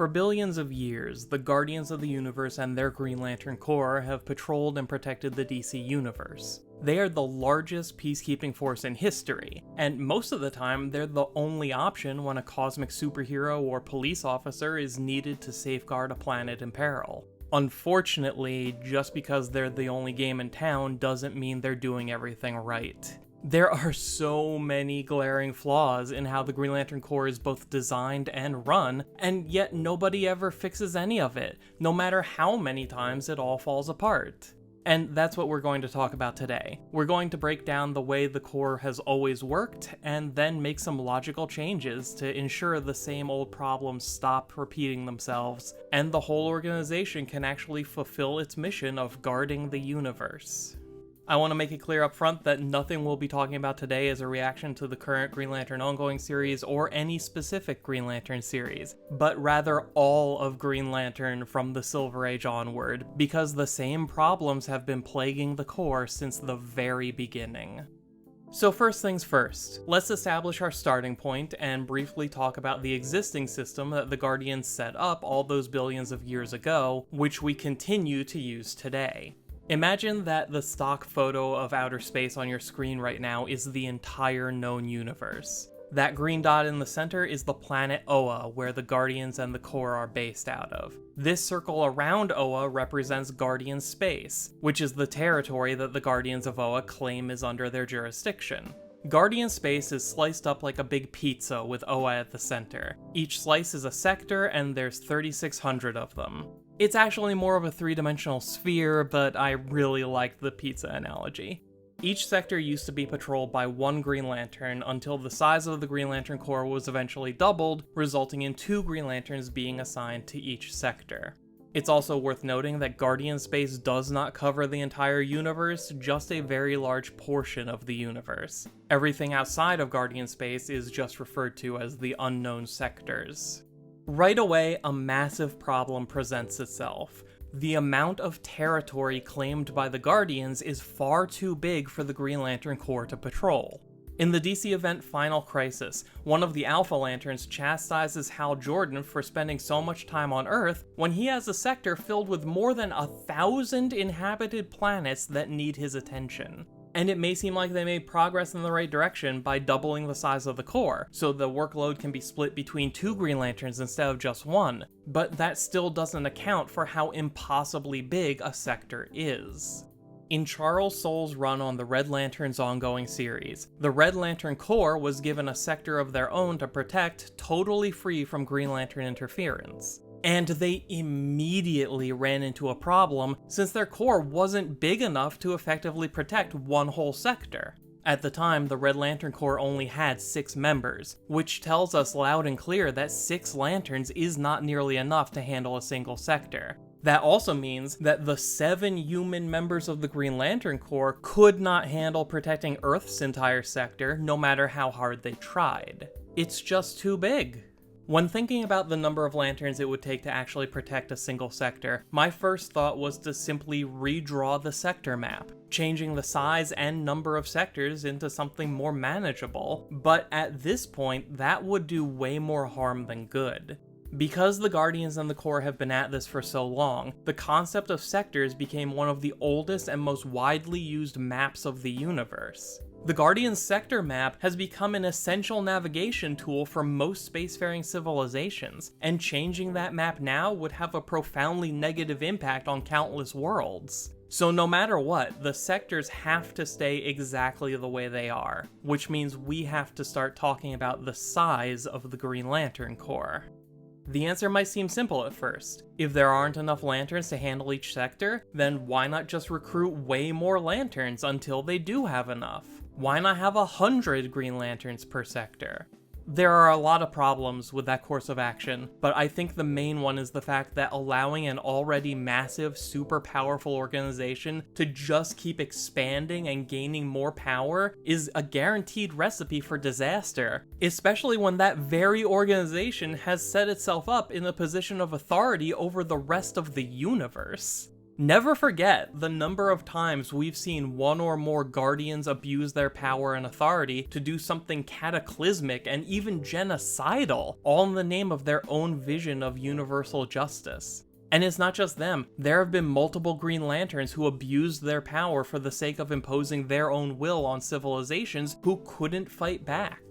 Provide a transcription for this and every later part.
For billions of years, the Guardians of the Universe and their Green Lantern Corps have patrolled and protected the DC Universe. They are the largest peacekeeping force in history, and most of the time they're the only option when a cosmic superhero or police officer is needed to safeguard a planet in peril. Unfortunately, just because they're the only game in town doesn't mean they're doing everything right. There are so many glaring flaws in how the Green Lantern Corps is both designed and run, and yet nobody ever fixes any of it, no matter how many times it all falls apart. And that's what we're going to talk about today. We're going to break down the way the Corps has always worked, and then make some logical changes to ensure the same old problems stop repeating themselves, and the whole organization can actually fulfill its mission of guarding the universe. I want to make it clear up front that nothing we'll be talking about today is a reaction to the current Green Lantern ongoing series or any specific Green Lantern series, but rather all of Green Lantern from the Silver Age onward, because the same problems have been plaguing the Corps since the very beginning. So first things first, let's establish our starting point and briefly talk about the existing system that the Guardians set up all those billions of years ago, which we continue to use today. Imagine that the stock photo of outer space on your screen right now is the entire known universe. That green dot in the center is the planet Oa, where the Guardians and the Corps are based out of. This circle around Oa represents Guardian space, which is the territory that the Guardians of Oa claim is under their jurisdiction. Guardian space is sliced up like a big pizza with Oa at the center. Each slice is a sector, and there's 3,600 of them. It's actually more of a three-dimensional sphere, but I really like the pizza analogy. Each sector used to be patrolled by one Green Lantern until the size of the Green Lantern Corps was eventually doubled, resulting in 2 Green Lanterns being assigned to each sector. It's also worth noting that Guardian space does not cover the entire universe, just a very large portion of the universe. Everything outside of Guardian space is just referred to as the unknown sectors. Right away, a massive problem presents itself. The amount of territory claimed by the Guardians is far too big for the Green Lantern Corps to patrol. In the DC event Final Crisis, one of the Alpha Lanterns chastises Hal Jordan for spending so much time on Earth when he has a sector filled with more than 1,000 inhabited planets that need his attention. And it may seem like they made progress in the right direction by doubling the size of the Corps, so the workload can be split between 2 Green Lanterns instead of just 1, but that still doesn't account for how impossibly big a sector is. In Charles Soule's run on the Red Lantern's ongoing series, the Red Lantern Corps was given a sector of their own to protect, totally free from Green Lantern interference. And they immediately ran into a problem since their Corps wasn't big enough to effectively protect one whole sector. At the time, the Red Lantern Corps only had 6 members, which tells us loud and clear that 6 lanterns is not nearly enough to handle a single sector. That also means that the 7 human members of the Green Lantern Corps could not handle protecting Earth's entire sector, no matter how hard they tried. It's just too big. When thinking about the number of lanterns it would take to actually protect a single sector, my first thought was to simply redraw the sector map, changing the size and number of sectors into something more manageable, but at this point, that would do way more harm than good. Because the Guardians and the Corps have been at this for so long, the concept of sectors became one of the oldest and most widely used maps of the universe. The Guardian's sector map has become an essential navigation tool for most spacefaring civilizations, and changing that map now would have a profoundly negative impact on countless worlds. So no matter what, the sectors have to stay exactly the way they are, which means we have to start talking about the size of the Green Lantern Corps. The answer might seem simple at first. If there aren't enough lanterns to handle each sector, then why not just recruit way more lanterns until they do have enough? Why not have 100 Green Lanterns per sector? There are a lot of problems with that course of action, but I think the main one is the fact that allowing an already massive, super powerful organization to just keep expanding and gaining more power is a guaranteed recipe for disaster, especially when that very organization has set itself up in a position of authority over the rest of the universe. Never forget the number of times we've seen one or more Guardians abuse their power and authority to do something cataclysmic and even genocidal, all in the name of their own vision of universal justice. And it's not just them, there have been multiple Green Lanterns who abused their power for the sake of imposing their own will on civilizations who couldn't fight back.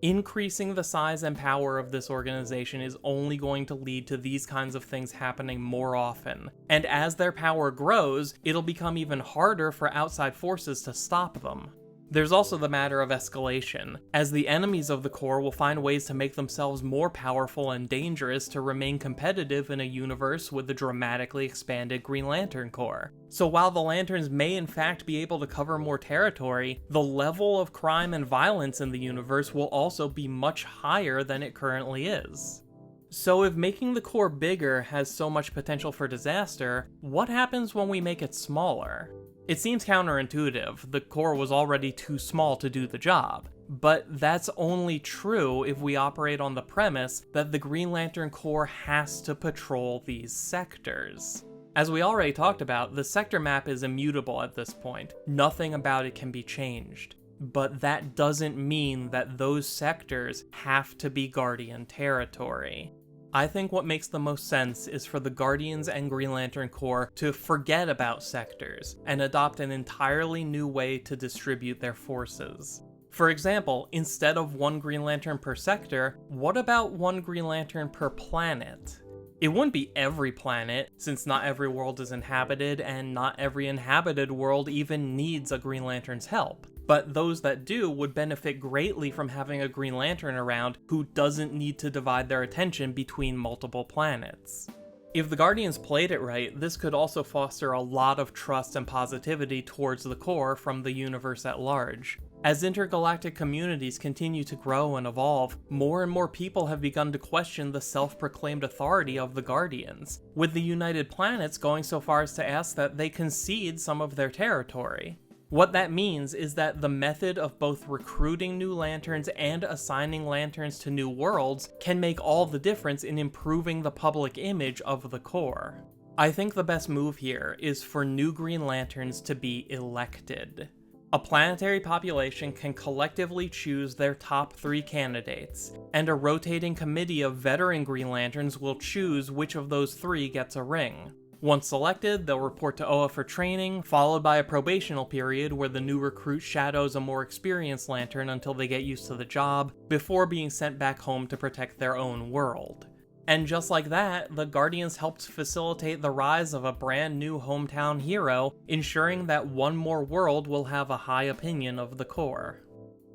Increasing the size and power of this organization is only going to lead to these kinds of things happening more often, and as their power grows, it'll become even harder for outside forces to stop them. There's also the matter of escalation, as the enemies of the Corps will find ways to make themselves more powerful and dangerous to remain competitive in a universe with a dramatically expanded Green Lantern Corps. So while the Lanterns may in fact be able to cover more territory, the level of crime and violence in the universe will also be much higher than it currently is. So if making the Corps bigger has so much potential for disaster, what happens when we make it smaller? It seems counterintuitive, the Corps was already too small to do the job. But that's only true if we operate on the premise that the Green Lantern Corps has to patrol these sectors. As we already talked about, the sector map is immutable at this point. Nothing about it can be changed. But that doesn't mean that those sectors have to be Guardian territory. I think what makes the most sense is for the Guardians and Green Lantern Corps to forget about sectors and adopt an entirely new way to distribute their forces. For example, instead of one Green Lantern per sector, what about one Green Lantern per planet? It wouldn't be every planet, since not every world is inhabited, and not every inhabited world even needs a Green Lantern's help. But those that do would benefit greatly from having a Green Lantern around who doesn't need to divide their attention between multiple planets. If the Guardians played it right, this could also foster a lot of trust and positivity towards the Corps from the universe at large. As intergalactic communities continue to grow and evolve, more and more people have begun to question the self-proclaimed authority of the Guardians, with the United Planets going so far as to ask that they concede some of their territory. What that means is that the method of both recruiting new lanterns and assigning lanterns to new worlds can make all the difference in improving the public image of the Corps. I think the best move here is for new Green Lanterns to be elected. A planetary population can collectively choose their top 3 candidates, and a rotating committee of veteran Green Lanterns will choose which of those 3 gets a ring. Once selected, they'll report to OA for training, followed by a probational period where the new recruit shadows a more experienced Lantern until they get used to the job, before being sent back home to protect their own world. And just like that, the Guardians helped facilitate the rise of a brand new hometown hero, ensuring that one more world will have a high opinion of the Corps.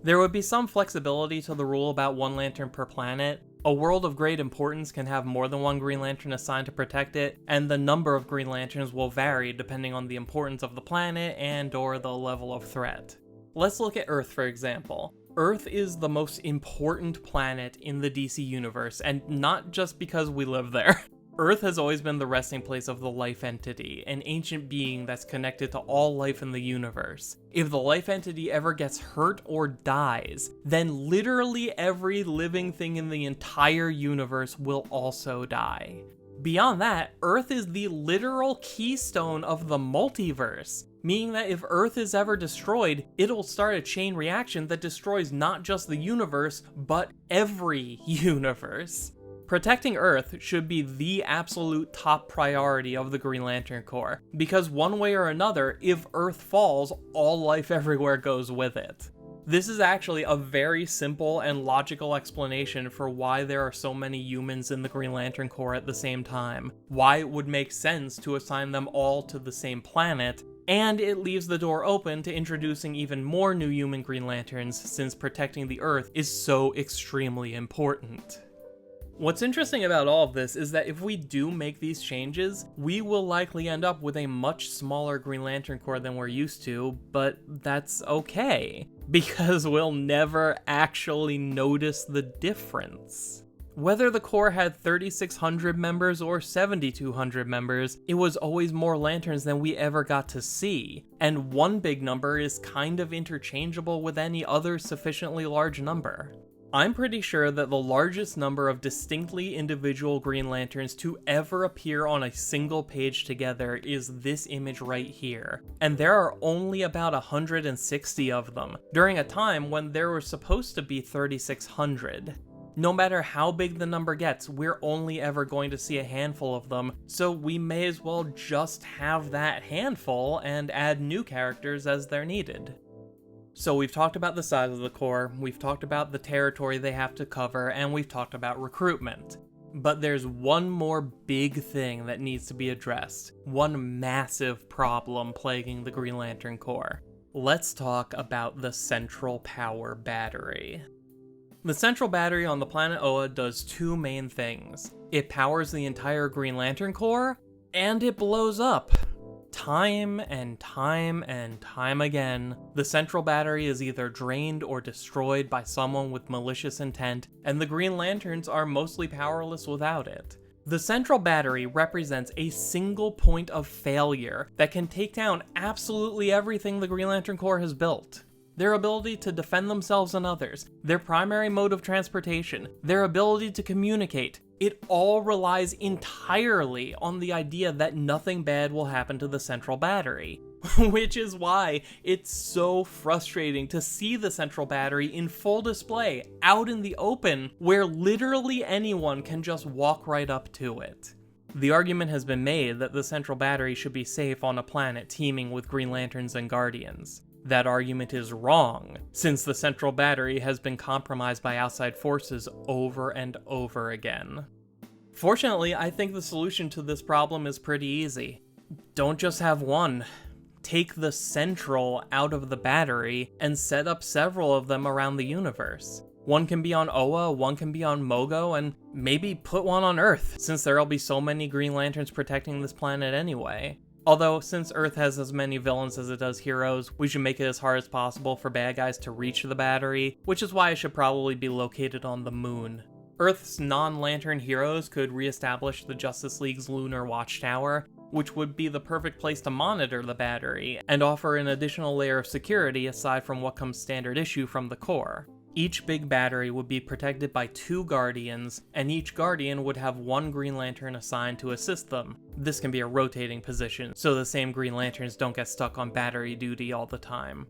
There would be some flexibility to the rule about one Lantern per planet. A world of great importance can have more than one Green Lantern assigned to protect it, and the number of Green Lanterns will vary depending on the importance of the planet and/or the level of threat. Let's look at Earth for example. Earth is the most important planet in the DC universe, and not just because we live there. Earth has always been the resting place of the life entity, an ancient being that's connected to all life in the universe. If the life entity ever gets hurt or dies, then literally every living thing in the entire universe will also die. Beyond that, Earth is the literal keystone of the multiverse, meaning that if Earth is ever destroyed, it'll start a chain reaction that destroys not just the universe, but every universe. Protecting Earth should be the absolute top priority of the Green Lantern Corps, because one way or another, if Earth falls, all life everywhere goes with it. This is actually a very simple and logical explanation for why there are so many humans in the Green Lantern Corps at the same time, why it would make sense to assign them all to the same planet, and it leaves the door open to introducing even more new human Green Lanterns since protecting the Earth is so extremely important. What's interesting about all of this is that if we do make these changes, we will likely end up with a much smaller Green Lantern Corps than we're used to, but that's okay, because we'll never actually notice the difference. Whether the Corps had 3,600 members or 7,200 members, it was always more lanterns than we ever got to see, and one big number is kind of interchangeable with any other sufficiently large number. I'm pretty sure that the largest number of distinctly individual Green Lanterns to ever appear on a single page together is this image right here, and there are only about 160 of them, during a time when there were supposed to be 3,600. No matter how big the number gets, we're only ever going to see a handful of them, so we may as well just have that handful and add new characters as they're needed. So we've talked about the size of the Corps, we've talked about the territory they have to cover, and we've talked about recruitment. But there's one more big thing that needs to be addressed, one massive problem plaguing the Green Lantern Corps. Let's talk about the Central Power Battery. The Central Battery on the planet Oa does two main things. It powers the entire Green Lantern Corps, and it blows up. Time and time and time again, the Central Battery is either drained or destroyed by someone with malicious intent, and the Green Lanterns are mostly powerless without it. The Central Battery represents a single point of failure that can take down absolutely everything the Green Lantern Corps has built. Their ability to defend themselves and others, their primary mode of transportation, their ability to communicate, it all relies entirely on the idea that nothing bad will happen to the Central Battery. Which is why it's so frustrating to see the Central Battery in full display, out in the open, where literally anyone can just walk right up to it. The argument has been made that the Central Battery should be safe on a planet teeming with Green Lanterns and Guardians. That argument is wrong, since the Central Battery has been compromised by outside forces over and over again. Fortunately, I think the solution to this problem is pretty easy. Don't just have one. Take the Central out of the Battery and set up several of them around the universe. One can be on Oa, one can be on Mogo, and maybe put one on Earth, since there'll be so many Green Lanterns protecting this planet anyway. Although, since Earth has as many villains as it does heroes, we should make it as hard as possible for bad guys to reach the Battery, which is why it should probably be located on the moon. Earth's non-Lantern heroes could re-establish the Justice League's lunar watchtower, which would be the perfect place to monitor the Battery, and offer an additional layer of security aside from what comes standard issue from the Corps. Each big battery would be protected by 2 Guardians, and each Guardian would have 1 Green Lantern assigned to assist them. This can be a rotating position, so the same Green Lanterns don't get stuck on battery duty all the time.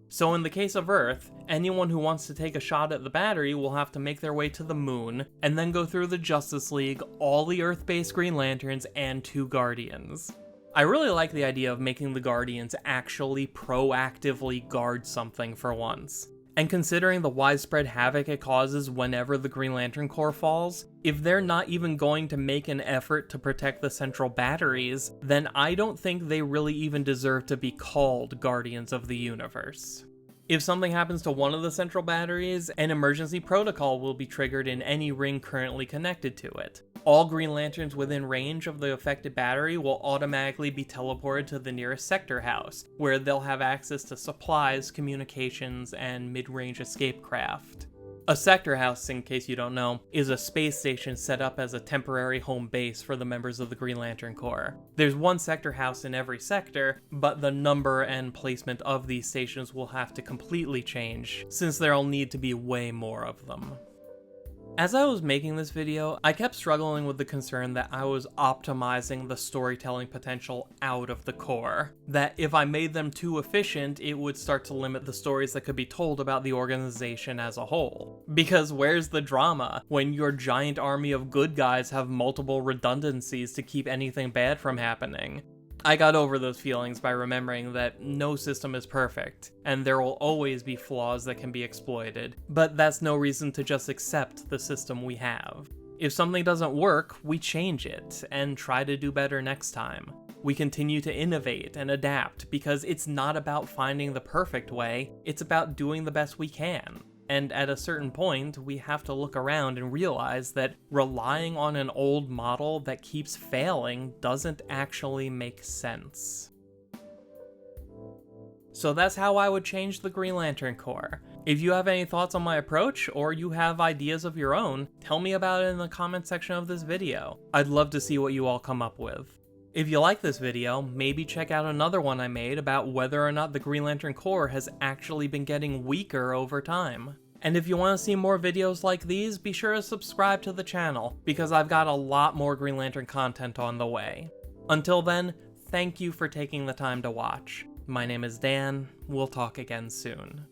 So in the case of Earth, anyone who wants to take a shot at the Battery will have to make their way to the moon, and then go through the Justice League, all the Earth-based Green Lanterns, and 2 Guardians. I really like the idea of making the Guardians actually proactively guard something for once. And considering the widespread havoc it causes whenever the Green Lantern Corps falls, if they're not even going to make an effort to protect the Central Batteries, then I don't think they really even deserve to be called Guardians of the Universe. If something happens to one of the Central Batteries, an emergency protocol will be triggered in any ring currently connected to it. All Green Lanterns within range of the affected battery will automatically be teleported to the nearest sector house, where they'll have access to supplies, communications, and mid-range escape craft. A sector house, in case you don't know, is a space station set up as a temporary home base for the members of the Green Lantern Corps. There's one sector house in every sector, but the number and placement of these stations will have to completely change, since there'll need to be way more of them. As I was making this video, I kept struggling with the concern that I was optimizing the storytelling potential out of the Corps. That if I made them too efficient, it would start to limit the stories that could be told about the organization as a whole. Because where's the drama when your giant army of good guys have multiple redundancies to keep anything bad from happening? I got over those feelings by remembering that no system is perfect, and there will always be flaws that can be exploited, but that's no reason to just accept the system we have. If something doesn't work, we change it, and try to do better next time. We continue to innovate and adapt, because it's not about finding the perfect way, it's about doing the best we can. And at a certain point, we have to look around and realize that relying on an old model that keeps failing doesn't actually make sense. So that's how I would change the Green Lantern Corps. If you have any thoughts on my approach, or you have ideas of your own, tell me about it in the comment section of this video. I'd love to see what you all come up with. If you like this video, maybe check out another one I made about whether or not the Green Lantern Corps has actually been getting weaker over time. And if you want to see more videos like these, be sure to subscribe to the channel, because I've got a lot more Green Lantern content on the way. Until then, thank you for taking the time to watch. My name is Dan, we'll talk again soon.